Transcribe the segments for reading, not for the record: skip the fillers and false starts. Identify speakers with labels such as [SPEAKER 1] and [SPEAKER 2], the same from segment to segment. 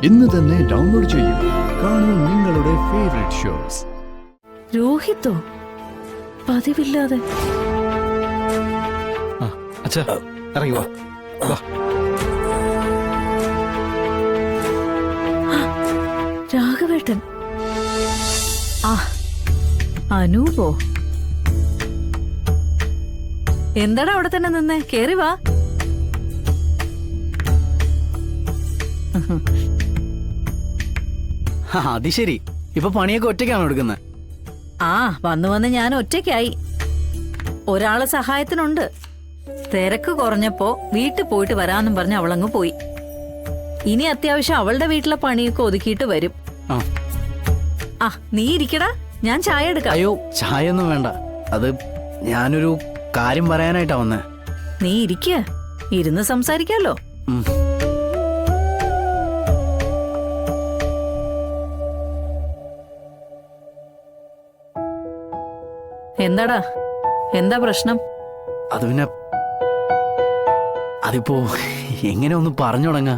[SPEAKER 1] ഇന്ന് തന്നെ ഡൗൺലോഡ് ചെയ്യൂ. കാണൂ നിങ്ങളുടെ ഫേവറേറ്റ് ഷോസ്.
[SPEAKER 2] രോഹിത്തോ? പതിവില്ലാതെ.
[SPEAKER 3] അച്ഛാ ഇറങ്ങി വാ.
[SPEAKER 2] രാഘവേട്ടൻ. ആ, അനൂപോ? എന്താടാ അവിടെ തന്നെ നിന്നേ? കേറി വാ.
[SPEAKER 4] അത് ശരി, ഇപ്പൊ പണിയൊക്കെ ഒറ്റയ്ക്കാണോ എടുക്കുന്നത്?
[SPEAKER 2] ആ, വന്ന് ഞാൻ ഒറ്റയ്ക്കായി. ഒരാളെ സഹായത്തിനുണ്ട്. തിരക്ക് കുറഞ്ഞപ്പോ വീട്ടിൽ പോയിട്ട് വരാന്നും പറഞ്ഞ് അവളങ്ങ് പോയി. ഇനി അത്യാവശ്യം അവളുടെ വീട്ടിലെ പണിയൊക്കെ ഒതുക്കിയിട്ട് വരും. ആ, നീ ഇരിക്കടാ, ഞാൻ ചായ എടുക്കാം.
[SPEAKER 4] അയ്യോ, ചായ ഒന്നും വേണ്ട. അത് ഞാനൊരു കാര്യം പറയാനായിട്ടാ വന്നേ.
[SPEAKER 2] നീ ഇരിക്ക, ഇരുന്ന് സംസാരിക്കാലോ. എന്താടാ, എന്താ പ്രശ്നം?
[SPEAKER 4] അത് പിന്നെ അതിപ്പോ എങ്ങനെ ഒന്ന് പറഞ്ഞു തുടങ്ങാ?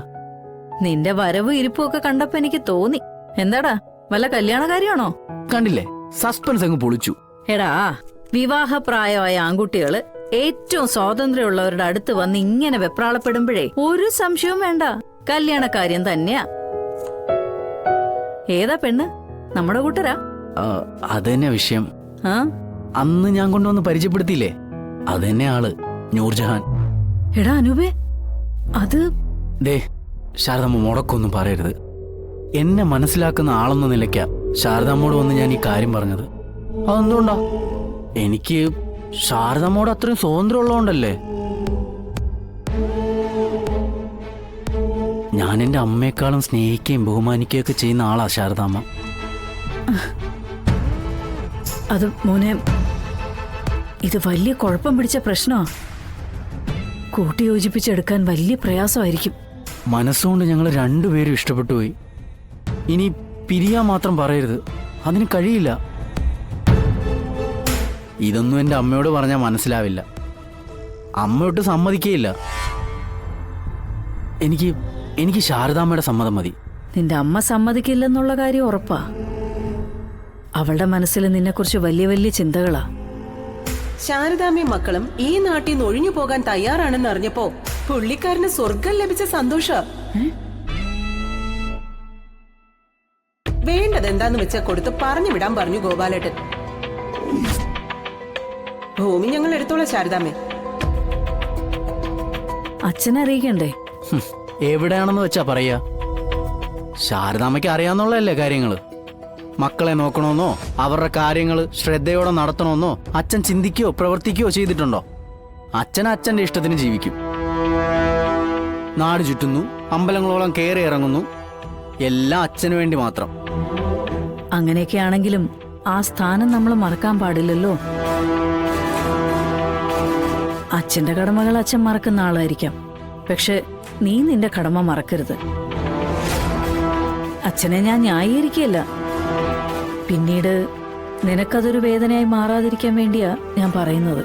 [SPEAKER 2] നിന്റെ വരവും ഇരിപ്പും ഒക്കെ കണ്ടപ്പോ എനിക്ക് തോന്നി. എന്താടാ, വല്ല കല്യാണ കാര്യമാണോ?
[SPEAKER 4] കണ്ടില്ലേ, സസ്പെൻസ് അങ്ങ് പൊളിച്ചു.
[SPEAKER 2] എടാ, വിവാഹപ്രായമായ ആൺകുട്ടികള് ഏറ്റവും സ്വാതന്ത്ര്യമുള്ളവരുടെ അടുത്ത് വന്ന് ഇങ്ങനെ വെപ്രാളപ്പെടുമ്പോഴേ ഒരു സംശയവും വേണ്ട, കല്യാണക്കാര്യം തന്നെയാ. ഏതാ പെണ്ണ്? നമ്മുടെ കൂട്ടരാ?
[SPEAKER 4] അതന്നെ വിഷയം.
[SPEAKER 2] ആ,
[SPEAKER 4] അന്ന് ഞാൻ കൊണ്ടുവന്ന് പരിചയപ്പെടുത്തിയില്ലേ, അതന്നെ ആള്, നൂർജഹാൻ.
[SPEAKER 2] എടാ അനൂപേ, അത്
[SPEAKER 4] ദേ ശാരദമ്മ, മുടക്കൊന്നും പറയരുത്. എന്നെ മനസ്സിലാക്കുന്ന ആളെന്ന നിലയ്ക്കാ ശാരദമ്മോട് വന്ന് ഞാൻ ഈ കാര്യം പറഞ്ഞത്. അതെന്തുകൊണ്ടാ? എനിക്ക് ശാരദമ്മോട് അത്രയും സ്വാതന്ത്ര്യം ഉള്ളതുകൊണ്ടല്ലേ. ഞാൻ എൻ്റെ അമ്മയെക്കാളും സ്നേഹിക്കുകയും ബഹുമാനിക്കുകയും ഒക്കെ ചെയ്യുന്ന ആളാ ശാരദാമ്മ.
[SPEAKER 2] അത് മോനെ, ഇത് വലിയ കുഴപ്പം പിടിച്ച പ്രശ്നമാ. കൂട്ടിയോജിപ്പിച്ചെടുക്കാൻ വലിയ പ്രയാസമായിരിക്കും.
[SPEAKER 4] മനസ്സുകൊണ്ട് ഞങ്ങൾ രണ്ടുപേരും ഇഷ്ടപ്പെട്ടു പോയി. ഇനി പിരിയാൻ മാത്രം പറയരുത്, അതിന് കഴിയില്ല. ഇതൊന്നും എൻ്റെ അമ്മയോട് പറഞ്ഞാൽ മനസ്സിലാവില്ല. അമ്മയോട്ട് സമ്മതിക്കേയില്ല. എനിക്ക് ശാരദാമ്മയുടെ സമ്മതം മതി.
[SPEAKER 2] നിന്റെ അമ്മ സമ്മതിക്കില്ലെന്നുള്ള കാര്യം ഉറപ്പാ. അവളുടെ മനസ്സിൽ നിന്നെക്കുറിച്ച് വലിയ വലിയ ചിന്തകളാ.
[SPEAKER 5] ശാരദാമ്മയും മക്കളും ഈ നാട്ടിൽ നിന്ന് ഒഴിഞ്ഞു പോകാൻ തയ്യാറാണെന്ന് അറിഞ്ഞപ്പോ പുള്ളിക്കാരന് സ്വർഗം ലഭിച്ച സന്തോഷം. വേണ്ടത് എന്താന്ന് വെച്ചാ കൊടുത്ത് പറഞ്ഞു വിടാൻ പറഞ്ഞു ഗോപാലേട്ടൻ. ഭൂമി ഞങ്ങൾ എടുത്തോളാം ശാരദാമ്മേ.
[SPEAKER 2] അച്ഛനെ അറിയിക്കണ്ടേ?
[SPEAKER 4] എവിടെയാണെന്ന് വെച്ചാ പറയാ. ശാരദാമ്മയ്ക്ക് അറിയാന്നുള്ളതല്ലേ കാര്യങ്ങള്. മക്കളെ നോക്കണമെന്നോ അവരുടെ കാര്യങ്ങൾ ശ്രദ്ധയോടെ നടത്തണമെന്നോ അച്ഛൻ ചിന്തിക്കുകയോ പ്രവർത്തിക്കുകയോ ചെയ്തിട്ടുണ്ടോ? അച്ഛൻ അച്ഛൻ്റെ ഇഷ്ടത്തിന് ജീവിക്കും. നാട് ചുറ്റുന്നു, അമ്പലങ്ങളോളം കയറി ഇറങ്ങുന്നു, എല്ലാം അച്ഛന് വേണ്ടി മാത്രം.
[SPEAKER 2] അങ്ങനെയൊക്കെ ആണെങ്കിലും ആ സ്ഥാനം നമ്മൾ മറക്കാൻ പാടില്ലല്ലോ. അച്ഛന്റെ കടമകൾ അച്ഛൻ മറക്കുന്ന ആളായിരിക്കാം, പക്ഷെ നീ നിന്റെ കടമ മറക്കരുത്. അച്ഛനെ ഞാൻ ന്യായീകരിക്കുകയല്ല. പിന്നീട് നിനക്കതൊരു വേദനയായി മാറാതിരിക്കാൻ വേണ്ടിയാ ഞാൻ പറയുന്നത്.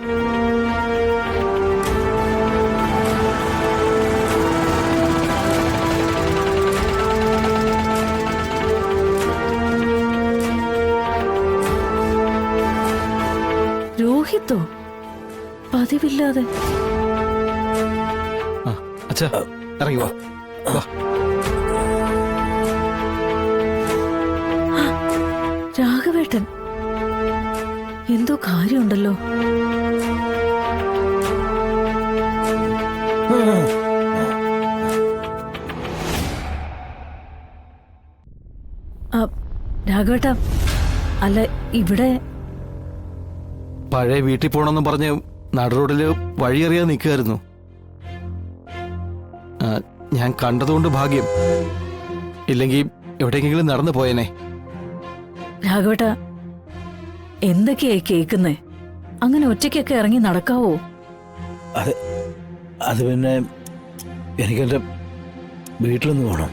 [SPEAKER 2] രോഹിത്തോ? പതിവില്ലാതെ.
[SPEAKER 3] അച്ഛാ ഇറങ്ങി വാ.
[SPEAKER 2] രാഘവേട്ടൻ, എന്തോ കാര്യമുണ്ടല്ലോ. രാഘവേട്ട, അല്ല ഇവിടെ
[SPEAKER 3] പഴയ വീട്ടിൽ പോണെന്ന് പറഞ്ഞ് നടുറോഡില് വഴിയറിയാൻ നിൽക്കുമായിരുന്നു. ഞാൻ കണ്ടതുകൊണ്ട് ഭാഗ്യം, ഇല്ലെങ്കിൽ എവിടെയെങ്കിലും നടന്നു പോയനെ.
[SPEAKER 2] രാഘവേട്ട, എന്തൊക്കെയായി കേൾക്കുന്നേ? അങ്ങനെ ഒറ്റയ്ക്കൊക്കെ ഇറങ്ങി നടക്കാവോ?
[SPEAKER 6] അത് പിന്നെ എനിക്കെന്റെ വീട്ടിലൊന്ന് പോകണം.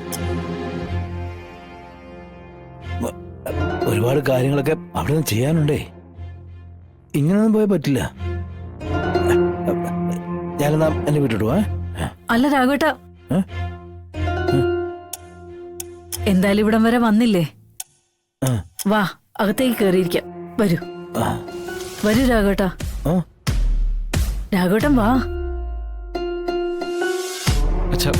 [SPEAKER 6] ഒരുപാട് കാര്യങ്ങളൊക്കെ അവിടെ നിന്ന് ചെയ്യാനുണ്ടേ. ഇങ്ങനൊന്നും പോയാൽ പറ്റില്ല. ഞാനെന്നാ എന്റെ വീട്ടിൽ പോവാ.
[SPEAKER 2] അല്ല രാഘവേട്ട, എന്തായാലും ഇവിടം വരെ വന്നില്ലേ,
[SPEAKER 6] ആ.
[SPEAKER 2] വാ അകത്തേക്ക് കയറിയിരിക്കാം. വരൂ
[SPEAKER 6] ആ.
[SPEAKER 2] വരൂ രാഘവേട്ടാ.
[SPEAKER 6] ആ.
[SPEAKER 2] രാഘവേട്ടൻ വാ.
[SPEAKER 3] അച്ഛാ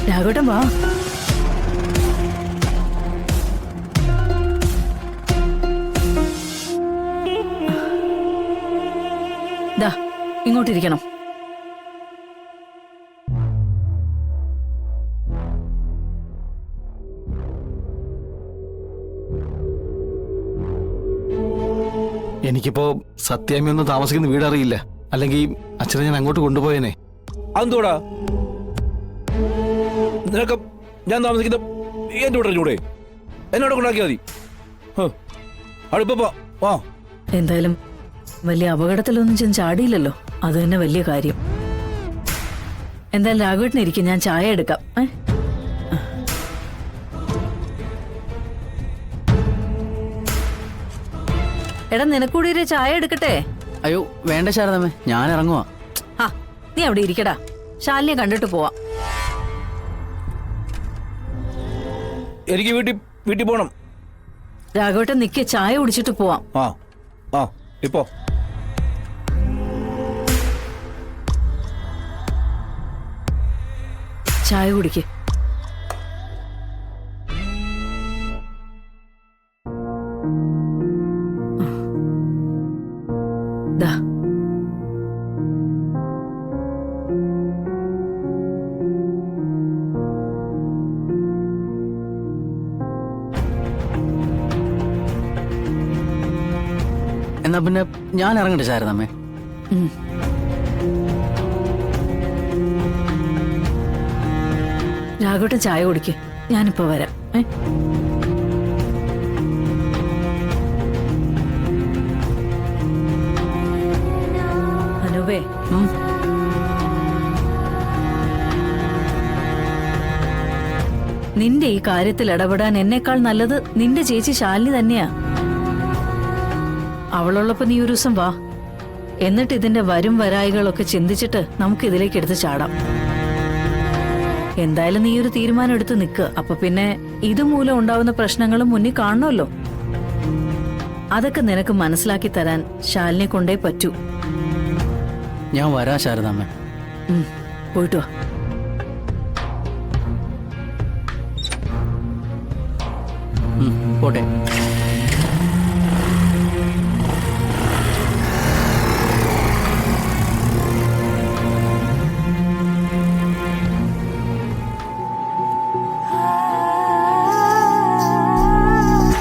[SPEAKER 2] രാഘവേട്ടൻ വാ. ദാ ഇങ്ങോട്ടിരിക്കണം.
[SPEAKER 3] എനിക്കിപ്പോ സത്യാമ്മ ഒന്നും താമസിക്കുന്ന വീടറിയില്ല. അല്ലെങ്കിൽ അച്ഛനെ ഞാൻ അങ്ങോട്ട് കൊണ്ടുപോയേനെ.
[SPEAKER 6] അതെന്തോടാ നിനക്ക് ഞാൻ താമസിക്കുന്ന എന്റെ വീട്ടിൽ ചൂടെ എന്നോട് കൊണ്ടാക്കിയാൽ മതി. അടുപ്പ വാ.
[SPEAKER 2] എന്തായാലും വലിയ അപകടത്തിലൊന്നും ചെന്ന് ചാടിയില്ലല്ലോ, അത് തന്നെ വലിയ കാര്യം. എന്തായാലും രാഘവേട്ടനിരിക്കും, ഞാൻ ചായ എടുക്കാം. എടാ നിനക്കൂടി ഒരു ചായ എടുക്കട്ടെ?
[SPEAKER 4] അയ്യോ വേണ്ട ശാരദാമ്മേ, ഞാൻ ഇറങ്ങുവാ.
[SPEAKER 2] ആ നീ അവിടെ ഇരിക്കടാ, ശാലിനിയെ കണ്ടിട്ട് പോവാം.
[SPEAKER 6] എനിക്ക് വീട്ടിൽ പോണം.
[SPEAKER 2] രാഘവേട്ടൻ നിക്ക്, ചായ കുടിച്ചിട്ട് പോവാം.
[SPEAKER 6] ആ ആ ഇപ്പോ
[SPEAKER 2] ചായ കുടിക്ക്. ദാ
[SPEAKER 4] എന്നാ പിന്നെ ഞാൻ ഇറങ്ങട്ടെ ശാരദാമ്മേ.
[SPEAKER 2] രാഘവേട്ടൻ ചായ കുടിക്ക്, ഞാനിപ്പോ വരാം. അനൂപേ, നിന്റെ ഈ കാര്യത്തിൽ ഇടപെടാൻ എന്നെക്കാൾ നല്ലത് നിന്റെ ചേച്ചി ശാലിനി തന്നെയാ. അവളുള്ളപ്പോ നീ ഒരു ദിവസം വാ, എന്നിട്ട് ഇതിന്റെ വരും വരായികളൊക്കെ ചിന്തിച്ചിട്ട് നമുക്ക് ഇതിലേക്ക് എടുത്ത് ചാടാം. എന്തായാലും നീ ഒരു തീരുമാനം എടുത്ത് നിൽക്കുക. അപ്പൊ പിന്നെ ഇതുമൂലം ഉണ്ടാവുന്ന പ്രശ്നങ്ങളും മുന്നിൽ കാണണമല്ലോ. അതൊക്കെ നിനക്ക് മനസ്സിലാക്കി തരാൻ ശാലിനെ കൊണ്ടേ പറ്റൂ.
[SPEAKER 4] ഞാൻ വരാം ശാരദാമ്മേ.
[SPEAKER 2] പോയിട്ട് വാ.
[SPEAKER 4] പോട്ടെ.